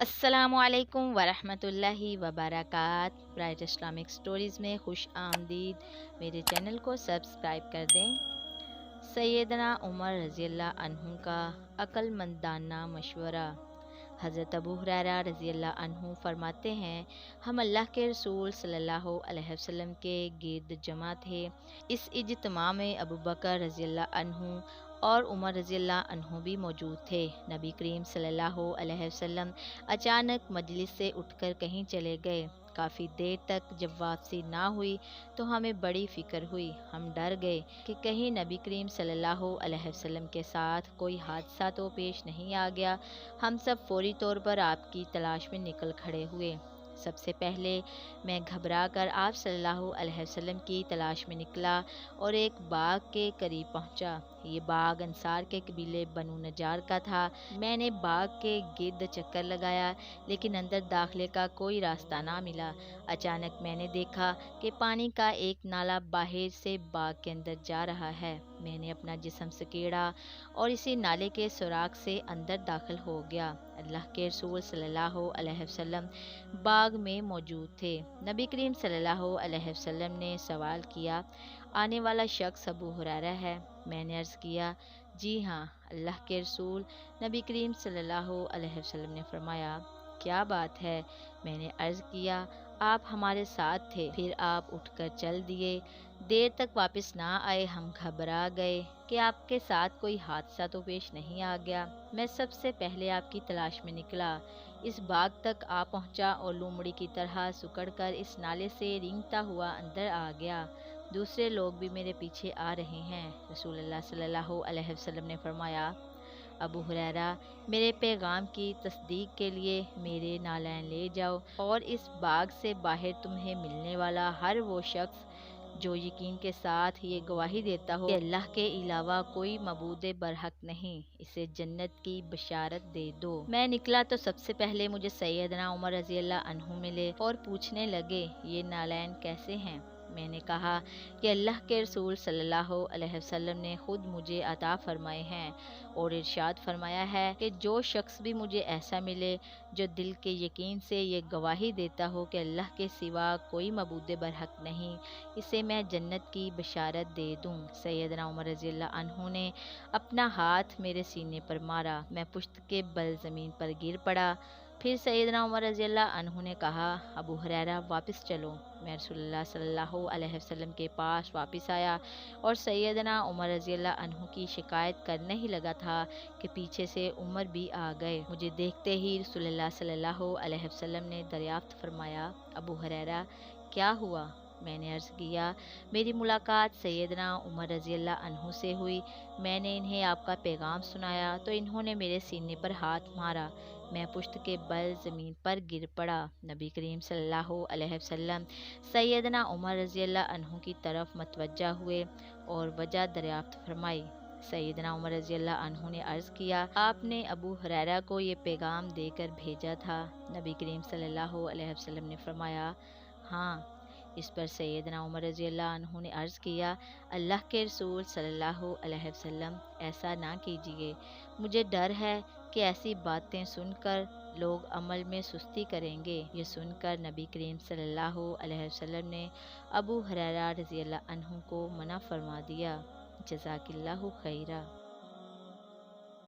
अस्सलामुअलैकुम वरहमतुल्लाहि वबरकात। Bright Islamic stories में खुश आमदीद। मेरे चैनल को सब्सक्राइब कर दें। सैयदना उमर रज़ियल्लाहु अन्हु का अक्लमंदाना मशवरा। हज़रत अबू हुरैरा रज़ियल्लाहु अन्हु फरमाते हैं, हम अल्लाह के रसूल सल्लल्लाहु अलैहि वसल्लम के गिर्द जमा थे। इस इज्तिमा में अबू बकर रज़ियल्लाहु अन्हु और उमर रज़ियल्लाहु अन्हु भी मौजूद थे। नबी करीम सल्लल्लाहु अलैहि वसल्लम अचानक मजलिस से उठकर कहीं चले गए। काफ़ी देर तक जब वापसी ना हुई तो हमें बड़ी फ़िक्र हुई। हम डर गए कि कहीं नबी करीम सल्लल्लाहु अलैहि वसल्लम के साथ कोई हादसा तो पेश नहीं आ गया। हम सब फौरी तौर पर आपकी तलाश में निकल खड़े हुए। सबसे पहले मैं घबरा कर आप सल्लल्लाहु अलैहि वसल्लम की तलाश में निकला और एक बाग के करीब पहुंचा। ये बाग अंसार के कबीले बनु नजार का था। मैंने बाग के गिर्द चक्कर लगाया लेकिन अंदर दाखिले का कोई रास्ता ना मिला। अचानक मैंने देखा कि पानी का एक नाला बाहर से बाग के अंदर जा रहा है। मैंने अपना जिस्म सकेड़ा और इसी नाले के सुराख से अंदर दाखिल हो गया। अल्लाह के रसूल सल्लल्लाहु अलैहि वसल्लम बाग में मौजूद थे। नबी करीम सल्लल्लाहु अलैहि वसल्लम ने सवाल किया, आने वाला शख्स अबू हुरैरा है? मैंने अर्ज़ किया, जी हाँ अल्लाह के रसूल। नबी करीम सल्लल्लाहु अलैहि वसल्लम ने फरमाया, क्या बात है? मैंने अर्ज़ किया, आप हमारे साथ थे, फिर आप उठकर चल दिए। देर तक वापस ना आए। हम घबरा गए कि आपके साथ कोई हादसा तो पेश नहीं आ गया। मैं सबसे पहले आपकी तलाश में निकला। इस बाग तक आ पहुंचा और लोमड़ी की तरह सिकुड़कर इस नाले से रेंगता हुआ अंदर आ गया। दूसरे लोग भी मेरे पीछे आ रहे हैं। रसूलुल्लाह सल्लल्लाहु अलैहि वसल्लम ने फरमाया, अबू हुरैरा, मेरे पैगाम की तस्दीक के लिए मेरे नालैन ले जाओ और इस बाग से बाहर तुम्हें मिलने वाला हर वो शख्स जो यकीन के साथ ये गवाही देता हो कि अल्लाह के अलावा कोई मबूद बरहक नहीं, इसे जन्नत की बशारत दे दो। मैं निकला तो सबसे पहले मुझे सैयदना उमर रज़ियल्लाहु अन्हु मिले और पूछने लगे, ये नालैन कैसे हैं? मैंने कहा कि अल्लाह के रसूल सल्लल्लाहु अलैहि वसल्लम ने खुद मुझे अता फरमाए हैं और इरशाद फरमाया है कि जो शख्स भी मुझे ऐसा मिले जो दिल के यकीन से ये गवाही देता हो कि अल्लाह के सिवा कोई मबूद बरहक नहीं, इसे मैं जन्नत की बशारत दे दूँ। सैयदना उमर रज़ियल्लाहु अन्हु ने अपना हाथ मेरे सीने पर मारा। मैं पुश्त के बल ज़मीन पर गिर पड़ा। फिर सैयदना उमर रज़ियल्लाहु अन्हु ने कहा, अबू हुरैरा वापस चलो। मैं रसूलुल्लाह सल्लल्लाहु अलैहि वसल्लम के पास वापस आया और सैयदना उमर रज़ियल्लाहु अन्हु की शिकायत करने ही लगा था कि पीछे से उमर भी आ गए। मुझे देखते ही रसूलुल्लाह सल्लल्लाहु अलैहि वसल्लम ने दरियाफ्त फरमाया, अबू हुरैरा क्या हुआ? मैंने अर्ज़ किया, मेरी मुलाकात सैयदना उमर रज़ियल्लाहु अन्हु से हुई। मैंने इन्हें आपका पैगाम सुनाया तो इन्होंने मेरे सीने पर हाथ मारा। मैं पुश्त के बल ज़मीन पर गिर पड़ा। नबी करीम सल्लल्लाहु अलैहि वसल्लम सैयदना उमर रज़ियल्लाहु अन्हु की तरफ मतवज्जा हुए और वजह दरियाफ्त फरमाई। सैयदना उमर रज़ियल्लाहु अन्हु ने अर्ज़ किया, आपने अबू हुरैरा को ये पैगाम देकर भेजा था? नबी करीम सल्लल्लाहु अलैहि वसल्लम ने फरमाया, हाँ। इस पर सैयदना उमर रज़ियल्लाहु अन्हु ने अर्ज़ किया, अल्लाह के रसूल सल्लल्लाहु अलैहि वसल्लम ऐसा ना कीजिए। मुझे डर है कि ऐसी बातें सुनकर लोग अमल में सुस्ती करेंगे। ये सुनकर नबी करीम सल्लल्लाहु अलैहि वसल्लम ने अबू हुरैरा रज़ियल्लाहु अन्हु को मना फरमा दिया। जज़ाकिल्लाहु खैरा।